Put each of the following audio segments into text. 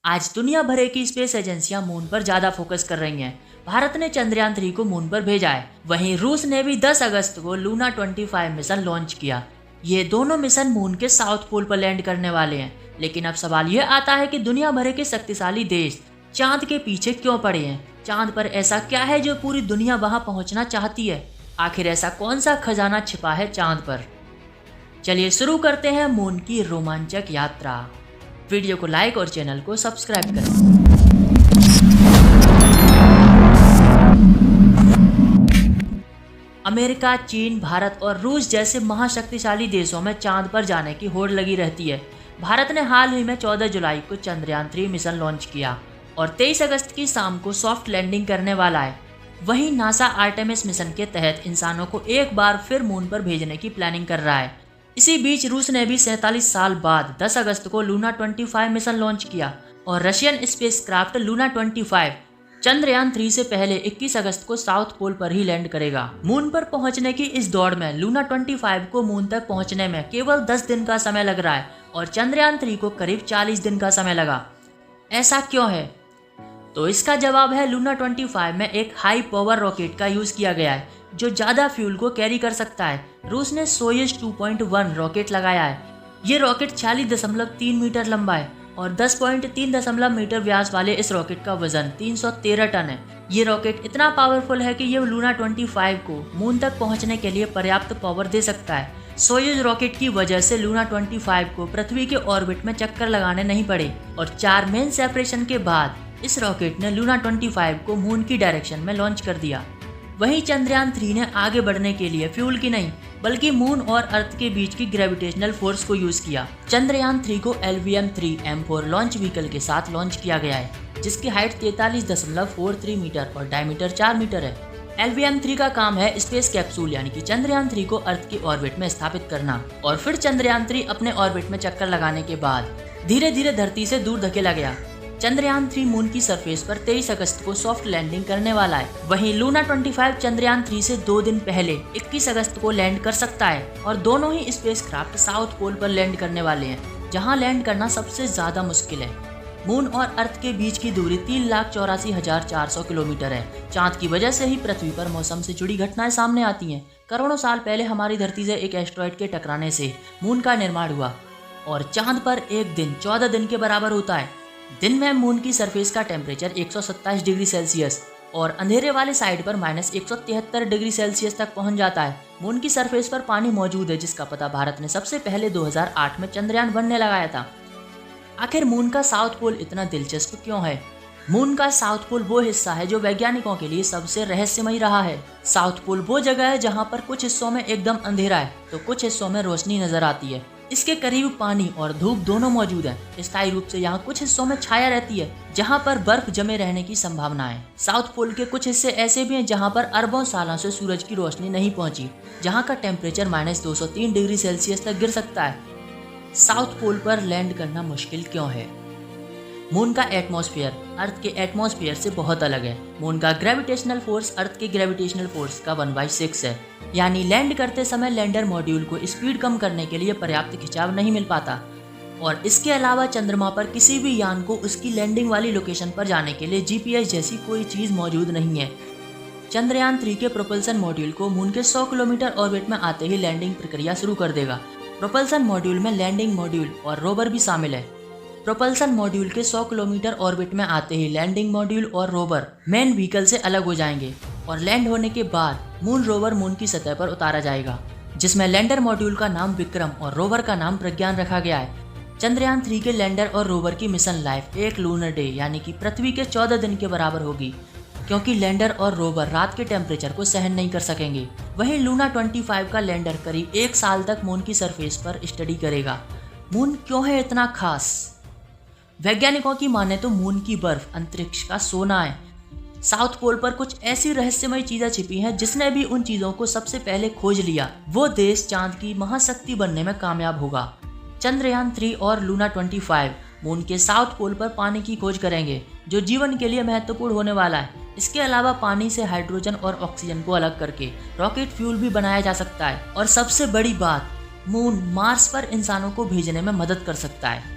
आज दुनिया भर की स्पेस एजेंसियां मून पर ज्यादा फोकस कर रही हैं। भारत ने चंद्रयान 3 को मून पर भेजा है। वहीं रूस ने भी 10 अगस्त को लूना 25 मिशन लॉन्च किया। ये दोनों मिशन मून के साउथ पोल पर लैंड करने वाले हैं। लेकिन अब सवाल ये आता है कि दुनिया भर के शक्तिशाली देश चांद के पीछे क्यों पड़े हैं? चांद पर ऐसा क्या है जो पूरी दुनिया वहां पहुंचना चाहती है? आखिर ऐसा कौन सा खजाना छिपा है चांद पर? चलिए शुरू करते हैं मून की रोमांचक यात्रा। वीडियो को लाइक और चैनल को सब्सक्राइब करें। अमेरिका, चीन, भारत और रूस जैसे महाशक्तिशाली देशों में चांद पर जाने की होड़ लगी रहती है। भारत ने हाल ही में 14 जुलाई को चंद्रयान 3 मिशन लॉन्च किया और 23 अगस्त की शाम को सॉफ्ट लैंडिंग करने वाला है। वहीं नासा आर्टेमिस मिशन के तहत इंसानों को एक बार फिर मून पर भेजने की प्लानिंग कर रहा है। इसी बीच रूस ने भी 47 साल बाद 10 अगस्त को लूना 25 मिशन लॉन्च किया और रशियन स्पेसक्राफ्ट लूना 25 चंद्रयान 3 से पहले 21 अगस्त को साउथ पोल पर ही लैंड करेगा। मून पर पहुंचने की इस दौड़ में लूना 25 को मून तक पहुंचने में केवल 10 दिन का समय लग रहा है और चंद्रयान 3 को करीब 40 दिन का समय लगा। ऐसा क्यों है? तो इसका जवाब है लूना 25 में एक हाई पावर रॉकेट का यूज किया गया है जो ज्यादा फ्यूल को कैरी कर सकता है। रूस ने सोयुज 2.1 रॉकेट लगाया है। ये रॉकेट 40.3 मीटर लंबा है और 10.3 मीटर व्यास वाले इस रॉकेट का वजन 313 टन है। ये रॉकेट इतना पावरफुल है कि ये लूना 25 को मून तक पहुंचने के लिए पर्याप्त पावर दे सकता है। सोयुज रॉकेट की वजह से लूना 25 को पृथ्वी के ऑर्बिट में चक्कर लगाने नहीं पड़े और 4 मेन सेपरेशन के बाद इस रॉकेट ने लूना 25 को मून की डायरेक्शन में लॉन्च कर दिया। वहीं चंद्रयान 3 ने आगे बढ़ने के लिए फ्यूल की नहीं बल्कि मून और अर्थ के बीच की ग्रेविटेशनल फोर्स को यूज किया। चंद्रयान 3 को LVM-3M4 लॉन्च व्हीकल के साथ लॉन्च किया गया है जिसकी हाइट 43.43 मीटर और डायमीटर 4 मीटर है। LVM-3 का काम है स्पेस कैप्सूल यानी कि चंद्रयान 3 को अर्थ के ऑर्बिट में स्थापित करना और फिर चंद्रयान 3 अपने ऑर्बिट में चक्कर लगाने के बाद धीरे धीरे धरती से दूर धकेला गया। चंद्रयान 3 मून की सरफेस पर 23 अगस्त को सॉफ्ट लैंडिंग करने वाला है। वहीं लूना 25 चंद्रयान 3 से 2 दिन पहले 21 अगस्त को लैंड कर सकता है और दोनों ही स्पेसक्राफ्ट साउथ पोल पर लैंड करने वाले हैं जहां लैंड करना सबसे ज्यादा मुश्किल है। मून और अर्थ के बीच की दूरी 3,84,400 किलोमीटर है। चांद की वजह से ही पृथ्वी पर मौसम से जुड़ी घटनाएं सामने आती हैं। करोड़ों साल पहले हमारी धरती से एक एस्टेरॉयड के टकराने से मून का निर्माण हुआ और चांद पर एक दिन 14 दिन के बराबर होता है। दिन में मून की सरफेस का टेम्परेचर 127 डिग्री सेल्सियस और अंधेरे वाले साइड पर -173 डिग्री सेल्सियस तक पहुंच जाता है। मून की सरफेस पर पानी मौजूद है जिसका पता भारत ने सबसे पहले 2008 में चंद्रयान 1 ने लगाया था। आखिर मून का साउथ पोल इतना दिलचस्प क्यों है? मून का साउथ पोल वो हिस्सा है जो वैज्ञानिकों के लिए सबसे रहस्यमयी रहा है। साउथ पोल वो जगह है जहाँ पर कुछ हिस्सों में एकदम अंधेरा है तो कुछ हिस्सों में रोशनी नजर आती है। इसके करीब पानी और धूप दोनों मौजूद है। स्थायी रूप से यहाँ कुछ हिस्सों में छाया रहती है जहाँ पर बर्फ जमे रहने की संभावना है। साउथ पोल के कुछ हिस्से ऐसे भी हैं जहाँ पर अरबों सालों से सूरज की रोशनी नहीं पहुँची, जहाँ का टेम्परेचर -203 डिग्री सेल्सियस तक गिर सकता है। साउथ पोल पर लैंड करना मुश्किल क्यों है? मून का एटमॉस्फेयर अर्थ के एटमॉस्फेयर से बहुत अलग है। मून का ग्रेविटेशनल फोर्स अर्थ के ग्रेविटेशनल फोर्स का 1/6 है, यानी लैंड करते समय लैंडर मॉड्यूल को स्पीड कम करने के लिए पर्याप्त खिंचाव नहीं मिल पाता और इसके अलावा चंद्रमा पर किसी भी यान को उसकी लैंडिंग वाली लोकेशन पर जाने के लिए GPS जैसी कोई चीज़ मौजूद नहीं है। चंद्रयान 3 के प्रोपल्सन मॉड्यूल को मून के 100 किलोमीटर ऑर्बिट में आते ही लैंडिंग प्रक्रिया शुरू कर देगा। प्रोपल्सन मॉड्यूल में लैंडिंग मॉड्यूल और रोवर भी शामिल है। प्रोपल्सन मॉड्यूल के 100 किलोमीटर ऑर्बिट में आते ही लैंडिंग मॉड्यूल और रोवर मेन व्हीकल से अलग हो जाएंगे और लैंड होने के बाद मून रोवर मून की सतह पर उतारा जाएगा जिसमें लैंडर मॉड्यूल का नाम विक्रम और रोवर का नाम प्रज्ञान रखा गया है। चंद्रयान 3 के लैंडर और रोवर की मिशन लाइफ एक लूनर डे यानी कि पृथ्वी के 14 दिन के बराबर होगी क्योंकि लैंडर और रोवर रात के टेम्परेचर को सहन नहीं कर सकेंगे। वहीं लूना 25 का लैंडर करीब 1 साल तक मून की सरफेस पर स्टडी करेगा। मून क्यों है इतना खास? वैज्ञानिकों की माने तो मून की बर्फ अंतरिक्ष का सोना है। साउथ पोल पर कुछ ऐसी रहस्यमय चीजें छिपी हैं जिसने भी उन चीजों को सबसे पहले खोज लिया वो देश चांद की महाशक्ति बनने में कामयाब होगा। चंद्रयान 3 और लूना 25 मून के साउथ पोल पर पानी की खोज करेंगे जो जीवन के लिए महत्वपूर्ण होने वाला है। इसके अलावा पानी से हाइड्रोजन और ऑक्सीजन को अलग करके रॉकेट फ्यूल भी बनाया जा सकता है और सबसे बड़ी बात, मून मार्स पर इंसानों को भेजने में मदद कर सकता है।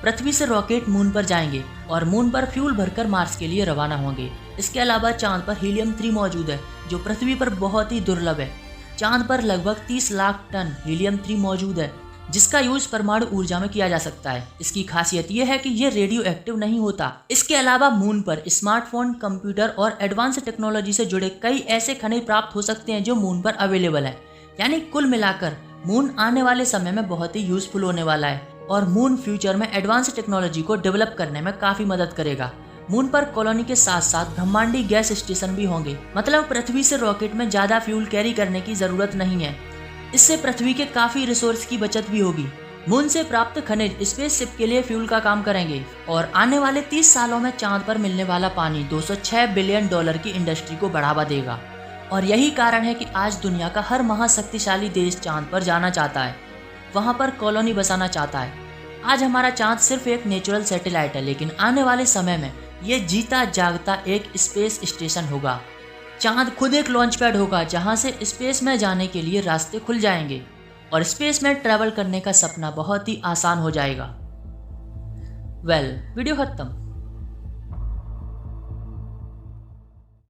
पृथ्वी से रॉकेट मून पर जाएंगे और मून पर फ्यूल भरकर मार्स के लिए रवाना होंगे। इसके अलावा चांद पर हीलियम-3 मौजूद है जो पृथ्वी पर बहुत ही दुर्लभ है। चांद पर लगभग 30 लाख टन हीलियम-3 मौजूद है जिसका यूज परमाणु ऊर्जा में किया जा सकता है। इसकी खासियत यह है कि यह रेडियो एक्टिव नहीं होता। इसके अलावा मून पर स्मार्टफोन, कंप्यूटर और एडवांस टेक्नोलॉजी से जुड़े कई ऐसे खनिज प्राप्त हो सकते हैं जो मून पर अवेलेबल है। यानी कुल मिलाकर मून आने वाले समय में बहुत ही यूजफुल होने वाला है और मून फ्यूचर में एडवांस टेक्नोलॉजी को डेवलप करने में काफी मदद करेगा। मून पर कॉलोनी के साथ साथ ब्रह्मांडीय गैस स्टेशन भी होंगे। मतलब पृथ्वी से रॉकेट में ज्यादा फ्यूल कैरी करने की जरूरत नहीं है। इससे पृथ्वी के काफी रिसोर्स की बचत भी होगी। मून से प्राप्त खनिज स्पेसशिप के लिए फ्यूल का काम करेंगे और आने वाले 30 सालों में चांद पर मिलने वाला पानी $206 बिलियन की इंडस्ट्री को बढ़ावा देगा। और यही कारण है कि आज दुनिया का हर महाशक्तिशाली देश चांद पर जाना चाहता है, वहां पर कॉलोनी बसाना चाहता है। आज हमारा चांद सिर्फ एक नेचुरल सैटेलाइट है, लेकिन आने वाले समय में ये जीता जागता एक स्पेस स्टेशन होगा। चांद खुद एक लॉन्च पैड होगा जहां से स्पेस में जाने के लिए रास्ते खुल जाएंगे और स्पेस में ट्रैवल करने का सपना बहुत ही आसान हो जाएगा। वीडियो खत्म।